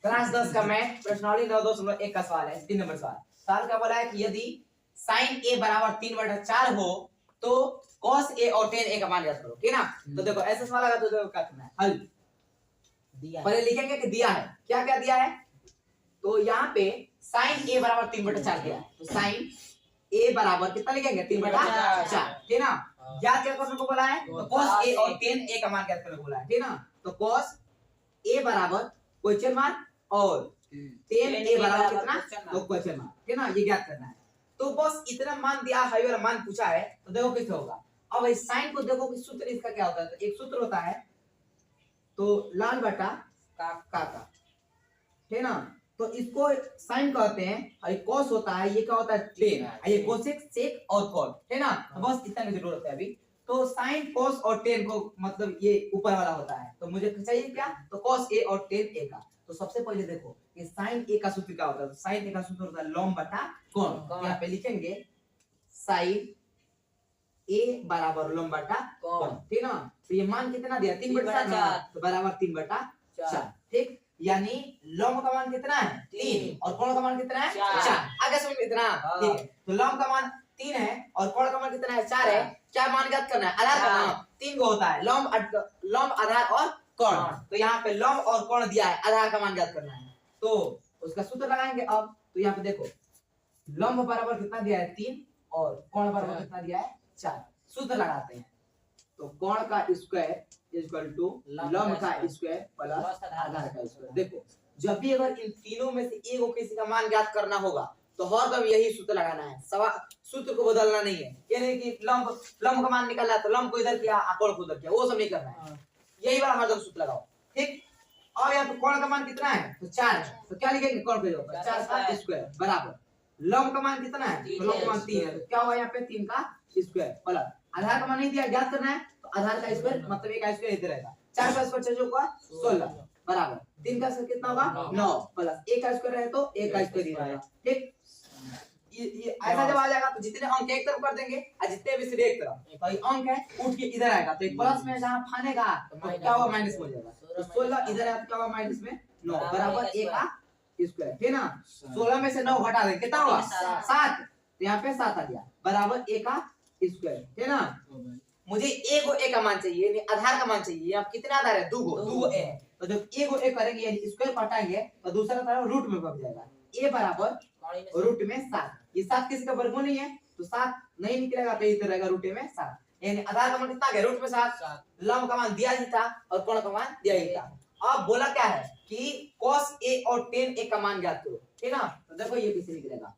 Class 10 का math प्रश्नावली 9.1 का सवाल है। 3 नंबर सवाल क्या बोला है कि यदि sin a बराबर 3/4 हो तो cos a और tan a का मान ज्ञात करो, ठीक ना। तो देखो ऐसा सवाल आएगा तो देखो क्या करना है, हल दिया पहले लिखेंगे कि दिया है, क्या क्या दिया है। तो यहाँ पे sin a बराबर 3/4 दिया है, तो sin a बराबर कितना लिखेंगे 3/4, ठीक ना। ज्ञात क्या करने को बोला है, तो cos a और tan a का मान ज्ञात करने को बोला है, ठीक ना। तो cos a बराबर क्वेश्चन मार्क और tan a बराबर कितना, तो क्वेश्चन मार्क, ठीक ना, ये ज्ञात करना है। तो बस इतना मान दिया, हाई वाला मान पूछा है, तो देखो कैसे होगा। अब इस साइन को देखो कि सूत्र इसका क्या होता है, तो एक सूत्र होता है तो लाल बटा काका, ठीक ना। तो इसको साइन कहते हैं और cos होता है, ये क्या होता है tan, ये कोसेक सेक और cot, है ना। तो बस इतना की जरूरत है अभी। तो साइन cos और tan को मतलब ये ऊपर वाला होता है, तो मुझे चाहिए क्या, तो cos a और tan a का। तो सबसे पहले देखो ये sin a का सूत्र क्या होता है, तो sin a का सूत्र होता है लॉम बटा कोण। यहाँ पे लिखेंगे sin a बराबर लॉम बटा कोण, ठीक ना। तो ये मान कितना दिया 3/4, तो बराबर 3/4, ठीक। यानी लॉम का मान कितना है 3 और कोण का मान कितना है 4। आगे समझ में इतना, ठीक है। तो लॉम का मान 3 है और कोण का मान कितना है 4 है। क्या मान ज्ञात करना है, आधार का मान 3 को होता है, लॉम आधार और कोण। तो यहाँ पे लॉम और कोण दिया है, आधार का मान ज्ञात करना है, तो उसका सूत्र लगाएंगे अब। तो यहाँ पे देखो लॉम बराबर कितना दिया है 3 और कोण बराबर कितना दिया है 4। सूत्र लगाते हैं, तो कोण का स्क्वायर इक्वल टू लंब का स्क्वायर प्लस आधार का स्क्वायर। देखो जब भी अगर इन तीनों में से एक को किसी का मान ज्ञात करना होगा तो हरदम यही सूत्र लगाना है, सूत्र को बदलना नहीं है। ये नहीं कि लंब का मान निकालना है तो लंब को इधर किया कोण को उधर किया, वो सब नहीं करना है। यही वाला हरदम सूत्र लगाओ, ठीक। और यहाँ पे कोण का मान कितना है, तो 4 है, तो क्या लिखेंगे कोण के ऊपर 4 का स्क्वायर बराबर लंब का मान कितना है, तो लंब का मान 3 है, तो क्या हुआ यहाँ पे 3 का स्क्वायर प्लस आधार का मान नहीं दिया, ज्ञात करना है, तो आधार का स्क्वायर मतलब एक का स्क्वायर इधर रहेगा। 4 का स्क्वायर 6 होगा 16 बराबर 3 का स्क्वायर कितना होगा 9 प्लस 1 का स्क्वायर है तो 1 का स्क्वायर ही रहेगा, ठीक। ये ऐसा जब आ जाएगा तो जितने अंक एक तरफ कर देंगे और जितने भी सिर्फ एक तरफ, तो ये अंक है उठ के इधर आएगा, तो एक प्लस में जहां फानेगा तो क्या होगा माइनस हो जाएगा। तो 16 इधर है तो क्या होगा माइनस में 9 बराबर 1 का स्क्वायर, ठीक ना। 16 में से 9 घटा देंगे कितना होगा 7, तो यहाँ पे 7 आ गया बराबर 1 का स्क्वायर, ठीक ना। मुझे ए को ए का मान चाहिए, यानी आधार का मान चाहिए। अब कितना आधार है 2 ए है, तो जब ए को ए करेंगे यानी स्क्वायर को हटाएंगे तो दूसरा तरफ रूट में बच जाएगा। ए बराबर रूट में 7, ये 7 किसी का वर्गमूल नहीं है तो 7 नहीं निकलेगा, तो इधर रहेगा रूट में 7, यानी आधार का मान कितना आ गया रूट में 7, लंब का मान दिया ही था और कोण का मान दिया ही था। अब बोला क्या है कि cos a और tan a का मान ज्ञात करो, ठीक ना। तो देखो ये कैसे निकलेगा,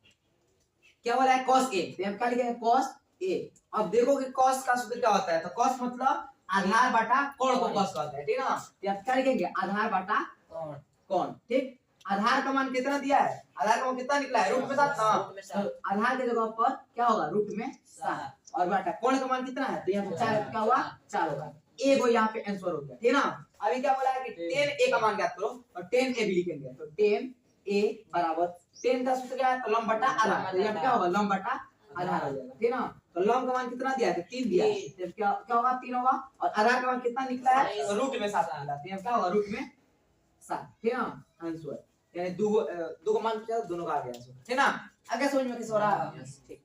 क्या बोला है cos a, तो हम क्या लिखेंगे cos a। अब देखो कि cos का सूत्र क्या होता है, तो cos मतलब आधार बटा कोण को cos कहते हैं, ठीक ना। तो आप क्या लिखेंगे आधार बटा कोण, ठीक। आधार का मान कितना दिया है, आधार का मान कितना निकला है रूट में 7 ना, तो आधार के जगह पर क्या होगा रूट में 7 और बटा कोण का मान कितना है, तो यहाँ पे 4 क्या हुआ 4 होगा। ए को यहाँ पे आंसर हो गया, ठीक ना। अभी क्या बोला है कि tan a का मान ज्ञात करो और tan a भी लिखेंगे, तो tan a बराबर tan का सूत्र क्या है, तो लंब बटा आधार, तो यहाँ क्या होगा लंब बटा आधार हो जाएगा, ठीक ना। तो लंब का मान कितना दिया है, 3 दिया है, तो क्या होगा 3 होगा और आधार का मान कितना निकला है, तो रूट में 7 निकला, तो यहाँ क्या होगा रूट में 7, ठीक ना। आंसर यानी दो मान दोनों का आ गया, ठीक ना। आगे समझ में कैसे हो रहा है, ठीक।